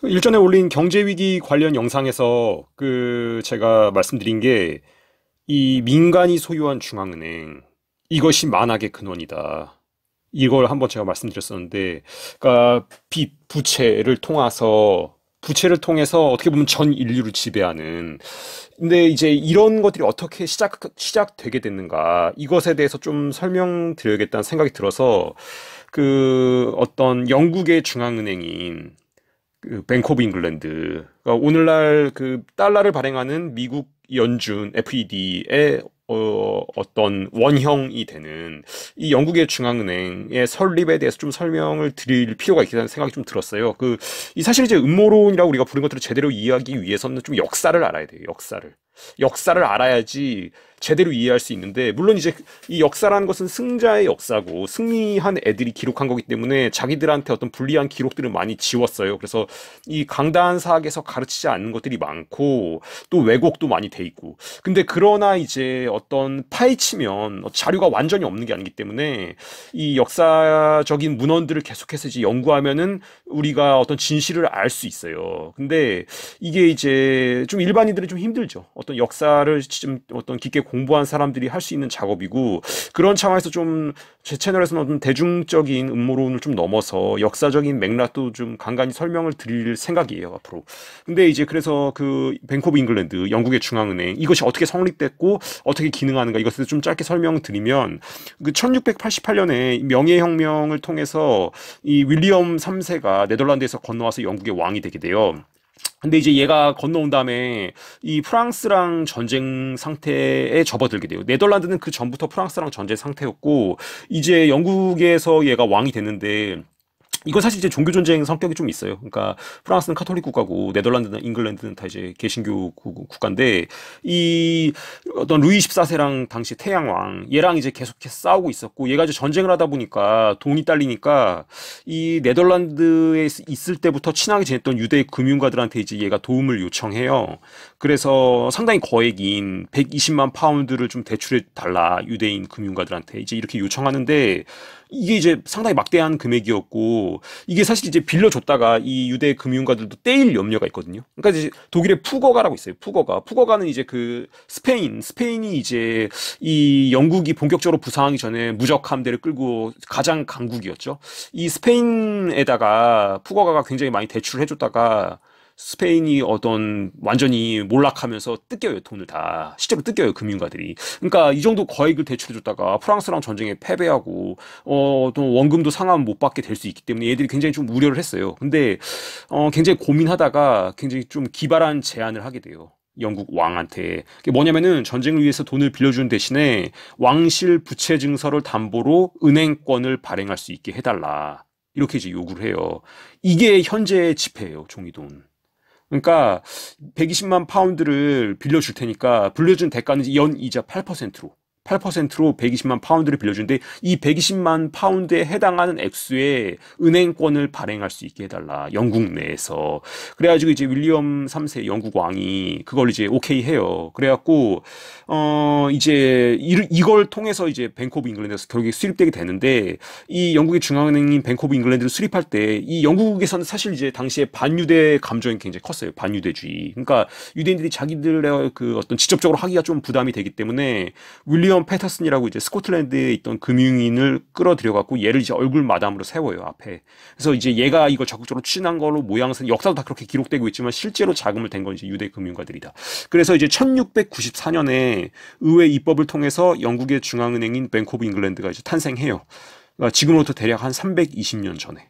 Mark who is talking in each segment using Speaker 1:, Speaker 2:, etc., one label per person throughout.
Speaker 1: 그 일전에 올린 경제위기 관련 영상에서 제가 말씀드린 게 이 민간이 소유한 중앙은행 이것이 만악의 근원이다. 이걸 한번 제가 말씀드렸었는데, 그러니까 빚, 부채를 통해서 어떻게 보면 전 인류를 지배하는. 근데 이제 이런 것들이 어떻게 시작되게 됐는가, 이것에 대해서 좀 설명드려야겠다는 생각이 들어서, 어떤 영국의 중앙은행인 뱅크 오브 잉글랜드, 그러니까 오늘날 그 달러를 발행하는 미국 연준 FED의 어떤 원형이 되는 이 영국의 중앙은행의 설립에 대해서 좀 설명을 드릴 필요가 있다는 생각이 좀 들었어요. 이 사실 이제 음모론이라고 우리가 부른 것들을 제대로 이해하기 위해서는 좀 역사를 알아야 돼요. 역사를 알아야지 제대로 이해할 수 있는데, 물론 이제 이 역사라는 것은 승자의 역사고 승리한 애들이 기록한 거기 때문에 자기들한테 어떤 불리한 기록들을 많이 지웠어요. 그래서 이 강단 사학에서 가르치지 않는 것들이 많고 또 왜곡도 많이 돼 있고. 근데 그러나 이제 어떤 파헤치면 자료가 완전히 없는 게 아니기 때문에 이 역사적인 문헌들을 계속해서 이제 연구하면은 우리가 어떤 진실을 알 수 있어요. 근데 이게 이제 좀 일반인들은 좀 힘들죠. 어떤 역사를 좀 어떤 깊게 공부한 사람들이 할 수 있는 작업이고, 그런 차원에서 좀 제 채널에서는 어떤 대중적인 음모론을 좀 넘어서 역사적인 맥락도 좀 간간히 설명을 드릴 생각이에요, 앞으로. 근데 이제 그래서 뱅크 오브 잉글랜드, 영국의 중앙은행, 이것이 어떻게 성립됐고 어떻게 기능하는가, 이것을 좀 짧게 설명드리면, 1688년에 명예혁명을 통해서 이 윌리엄 3세가 네덜란드에서 건너와서 영국의 왕이 되게 돼요. 근데 이제 얘가 건너온 다음에 이 프랑스랑 전쟁 상태에 접어들게 돼요. 네덜란드는 그 전부터 프랑스랑 전쟁 상태였고, 이제 영국에서 얘가 왕이 됐는데, 이건 사실 이제 종교 전쟁 성격이 좀 있어요. 그러니까 프랑스는 카톨릭 국가고 네덜란드나 잉글랜드는 다 이제 개신교 국가인데, 이 어떤 루이 14세랑 당시 태양왕 얘랑 이제 계속해서 싸우고 있었고, 얘가 이제 전쟁을 하다 보니까 돈이 딸리니까 이 네덜란드에 있을 때부터 친하게 지냈던 유대 금융가들한테 이제 얘가 도움을 요청해요. 그래서 상당히 거액인 120만 파운드를 좀 대출해 달라, 유대인 금융가들한테 이제 이렇게 요청하는데, 이게 이제 상당히 막대한 금액이었고, 이게 사실 이제 빌려줬다가 이 유대 금융가들도 떼일 염려가 있거든요. 그러니까 이제 독일의 푸거가라고 있어요. 푸거가는 이제 스페인이 이제 이 영국이 본격적으로 부상하기 전에 무적 함대를 끌고 가장 강국이었죠. 이 스페인에다가 푸거가가 굉장히 많이 대출을 해줬다가 스페인이 어떤 완전히 몰락하면서 뜯겨요, 돈을 다. 실제로 뜯겨요, 금융가들이. 그러니까 이 정도 거액을 대출해줬다가 프랑스랑 전쟁에 패배하고, 또 원금도 상환 못 받게 될 수 있기 때문에 얘들이 굉장히 좀 우려를 했어요. 근데, 굉장히 고민하다가 굉장히 좀 기발한 제안을 하게 돼요. 영국 왕한테. 그게 뭐냐면은 전쟁을 위해서 돈을 빌려주는 대신에 왕실 부채 증서를 담보로 은행권을 발행할 수 있게 해달라, 이렇게 이제 요구를 해요. 이게 현재 지폐예요, 종이돈. 그러니까 120만 파운드를 빌려줄 테니까 빌려준 대가는 연 이자 8%로 120만 파운드를 빌려주는데, 이 120만 파운드에 해당하는 액수의 은행권을 발행할 수 있게 해달라, 영국 내에서. 그래가지고 이제 윌리엄 3세 영국 왕이 그걸 이제 오케이 해요. 그래갖고 이제 이걸 통해서 이제 뱅크 오브 잉글랜드에서 결국에 수립되게 되는데, 이 영국의 중앙은행인 뱅크 오브 잉글랜드를 수립할 때 이 영국에서는 사실 이제 당시에 반유대 감정이 굉장히 컸어요. 반유대주의. 그러니까 유대인들이 자기들의 어떤 직접적으로 하기가 좀 부담이 되기 때문에 윌리엄 패터슨이라고 이제 스코틀랜드에 있던 금융인을 끌어들여 갖고 얘를 이제 얼굴 마담으로 세워요, 앞에. 그래서 이제 얘가 이걸 적극적으로 추진한 걸로 모양새, 역사도 다 그렇게 기록되고 있지만 실제로 자금을 댄 건 이제 유대 금융가들이다. 그래서 이제 1694년에 의회 입법을 통해서 영국의 중앙은행인 뱅크 오브 잉글랜드가 이제 탄생해요. 그러니까 지금으로부터 대략 한 320년 전에.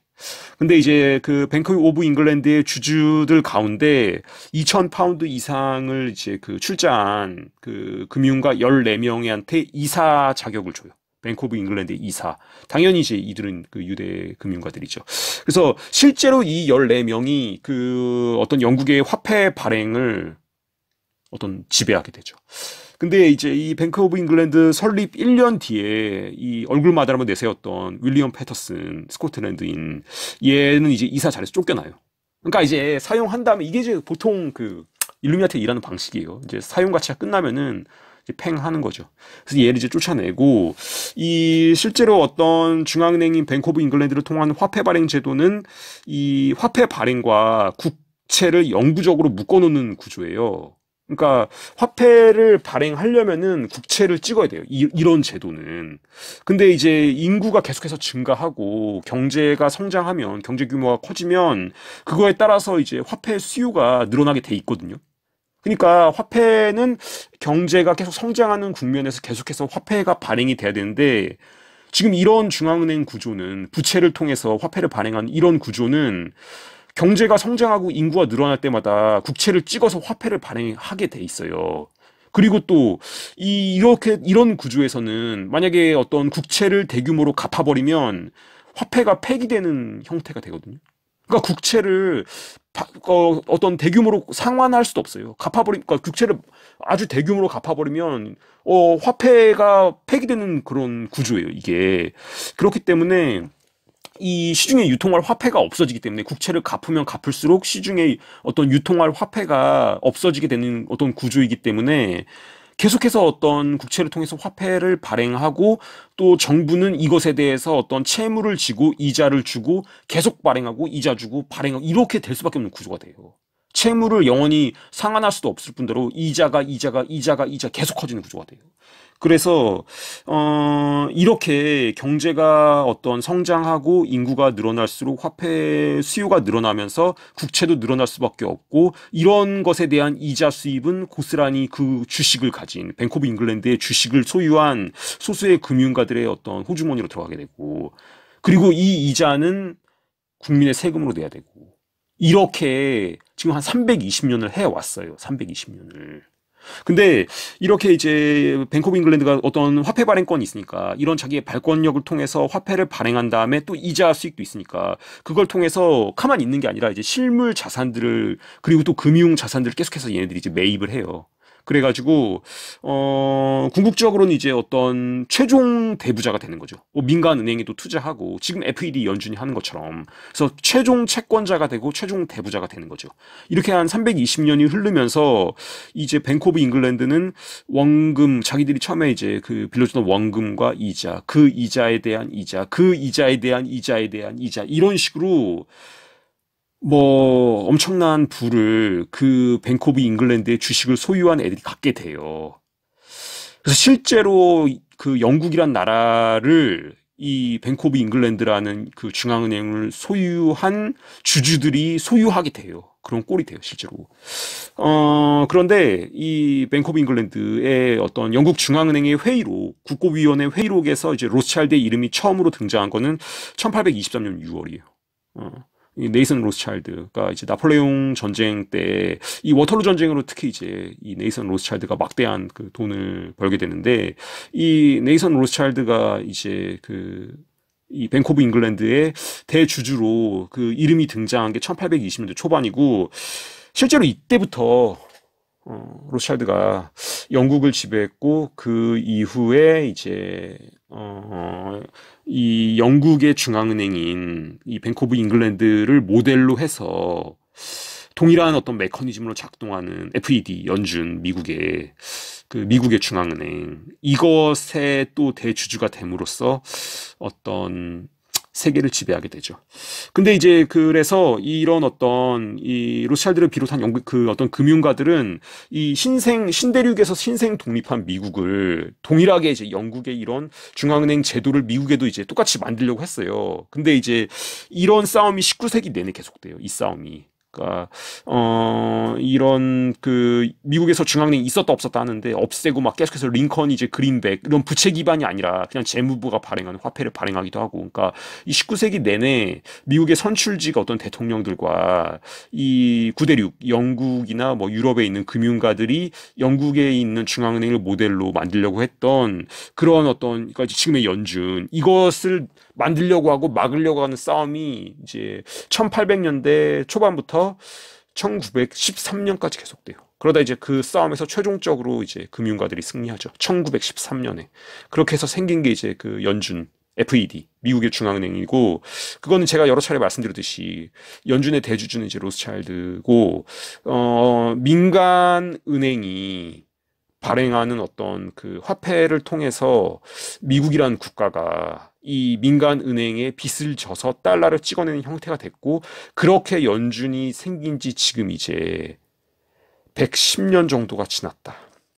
Speaker 1: 근데 이제 뱅크 오브 잉글랜드의 주주들 가운데 2,000파운드 이상을 이제 출자한 금융가 14명한테 이사 자격을 줘요. 뱅크 오브 잉글랜드의 이사. 당연히 이제 이들은 유대 금융가들이죠. 그래서 실제로 이 14명이 어떤 영국의 화폐 발행을 어떤 지배하게 되죠. 근데 이제 이 뱅크 오브 잉글랜드 설립 1년 뒤에 이 얼굴마다 한번 내세웠던 윌리엄 패터슨, 스코틀랜드인, 얘는 이제 이사 자리에서 쫓겨나요. 그러니까 이제 사용한 다음에, 이게 이제 보통 일루미나티 일하는 방식이에요. 이제 사용 가치가 끝나면은 이제 팽하는 거죠. 그래서 얘를 이제 쫓아내고, 이 실제로 어떤 중앙은행인 뱅크 오브 잉글랜드를 통한 화폐 발행 제도는 이 화폐 발행과 국채를 영구적으로 묶어놓는 구조예요. 그러니까 화폐를 발행하려면은 국채를 찍어야 돼요. 이런 제도는. 근데 이제 인구가 계속해서 증가하고 경제가 성장하면 경제 규모가 커지면 그거에 따라서 이제 화폐 수요가 늘어나게 돼 있거든요. 그러니까 화폐는 경제가 계속 성장하는 국면에서 계속해서 화폐가 발행이 돼야 되는데 지금 이런 중앙은행 구조는 부채를 통해서 화폐를 발행하는 이런 구조는 경제가 성장하고 인구가 늘어날 때마다 국채를 찍어서 화폐를 발행하게 돼 있어요. 그리고 또 이렇게 이런 구조에서는 만약에 어떤 국채를 대규모로 갚아버리면 화폐가 폐기되는 형태가 되거든요. 그러니까 국채를 어떤 대규모로 상환할 수도 없어요. 그러니까 국채를 아주 대규모로 갚아버리면 화폐가 폐기되는 그런 구조예요. 이게 그렇기 때문에 이 시중에 유통할 화폐가 없어지기 때문에 국채를 갚으면 갚을수록 시중에 어떤 유통할 화폐가 없어지게 되는 어떤 구조이기 때문에 계속해서 어떤 국채를 통해서 화폐를 발행하고 또 정부는 이것에 대해서 어떤 채무를 지고 이자를 주고 계속 발행하고 이자 주고 발행하고 이렇게 될 수밖에 없는 구조가 돼요. 채무를 영원히 상환할 수도 없을 뿐더러 이자가 계속 커지는 구조가 돼요. 그래서 이렇게 경제가 어떤 성장하고 인구가 늘어날수록 화폐 수요가 늘어나면서 국채도 늘어날 수밖에 없고 이런 것에 대한 이자 수입은 고스란히 그 주식을 가진 뱅크 오브 잉글랜드의 주식을 소유한 소수의 금융가들의 어떤 호주머니로 들어가게 되고 그리고 이 이자는 국민의 세금으로 내야 되고 이렇게 지금 한 320년을 해왔어요. 320년을. 근데 이렇게 이제 뱅크 오브 잉글랜드가 어떤 화폐 발행권이 있으니까 이런 자기의 발권력을 통해서 화폐를 발행한 다음에 또 이자 수익도 있으니까 그걸 통해서 가만히 있는 게 아니라 이제 실물 자산들을 그리고 또 금융 자산들을 계속해서 얘네들이 이제 매입을 해요. 그래가지고 궁극적으로는 이제 어떤 최종 대부자가 되는 거죠. 민간 은행에도 투자하고 지금 FED 연준이 하는 것처럼 그래서 최종 채권자가 되고 최종 대부자가 되는 거죠. 이렇게 한 320년이 흐르면서 이제 뱅크 오브 잉글랜드는 원금 자기들이 처음에 이제 그 빌려주던 원금과 이자 그 이자에 대한 이자 그 이자에 대한 이자에 대한 이자 이런 식으로 뭐 엄청난 부를 그 뱅크 오브 잉글랜드의 주식을 소유한 애들이 갖게 돼요. 그래서 실제로 그 영국이란 나라를 이 뱅크 오브 잉글랜드라는 그 중앙은행을 소유한 주주들이 소유하게 돼요. 그런 꼴이 돼요, 실제로. 그런데 이 뱅크 오브 잉글랜드의 어떤 영국 중앙은행의 회의록, 국고위원회 회의록에서 이제 로스차일드의 이름이 처음으로 등장한 거는 1823년 6월이에요. 이 네이선 로스차일드가 이제 나폴레옹 전쟁 때 이 워터루 전쟁으로 특히 이제 이 네이선 로스차일드가 막대한 그 돈을 벌게 되는데 이 네이선 로스차일드가 이제 그 이 뱅크 오브 잉글랜드의 대주주로 그 이름이 등장한 게 1820년대 초반이고 실제로 이때부터 로스차일드가 영국을 지배했고 그 이후에 이제 이 영국의 중앙은행인 이 뱅크 오브 잉글랜드를 모델로 해서 동일한 어떤 메커니즘으로 작동하는 FED 연준 미국의 중앙은행 이것의 또 대주주가 됨으로써 어떤 세계를 지배하게 되죠. 근데 이제 그래서 이런 어떤 이 로스차일드를 비롯한 영국 그 어떤 금융가들은 이 신대륙에서 신생 독립한 미국을 동일하게 이제 영국의 이런 중앙은행 제도를 미국에도 이제 똑같이 만들려고 했어요. 근데 이제 이런 싸움이 19세기 내내 계속돼요. 이 싸움이. 그러니까 이런 그 미국에서 중앙은행이 있었다 없었다 하는데 없애고 막 계속해서 링컨이 이제 그린백 이런 부채 기반이 아니라 그냥 재무부가 발행하는 화폐를 발행하기도 하고 그러니까 이 19세기 내내 미국의 선출직 어떤 대통령들과 이 구대륙 영국이나 뭐 유럽에 있는 금융가들이 영국에 있는 중앙은행을 모델로 만들려고 했던 그런 어떤 그러니까 지금의 연준 이것을 만들려고 하고 막으려고 하는 싸움이 이제 1800년대 초반부터 1913년까지 계속돼요. 그러다 이제 그 싸움에서 최종적으로 이제 금융가들이 승리하죠. 1913년에. 그렇게 해서 생긴 게 이제 그 연준, FED, 미국의 중앙은행이고, 그거는 제가 여러 차례 말씀드렸듯이 연준의 대주주는 이제 로스차일드고, 민간 은행이 발행하는 어떤 그 화폐를 통해서 미국이라는 국가가 이 민간 은행에 빚을 져서 달러를 찍어내는 형태가 됐고, 그렇게 연준이 생긴 지 지금 이제 110년 정도가 지났다.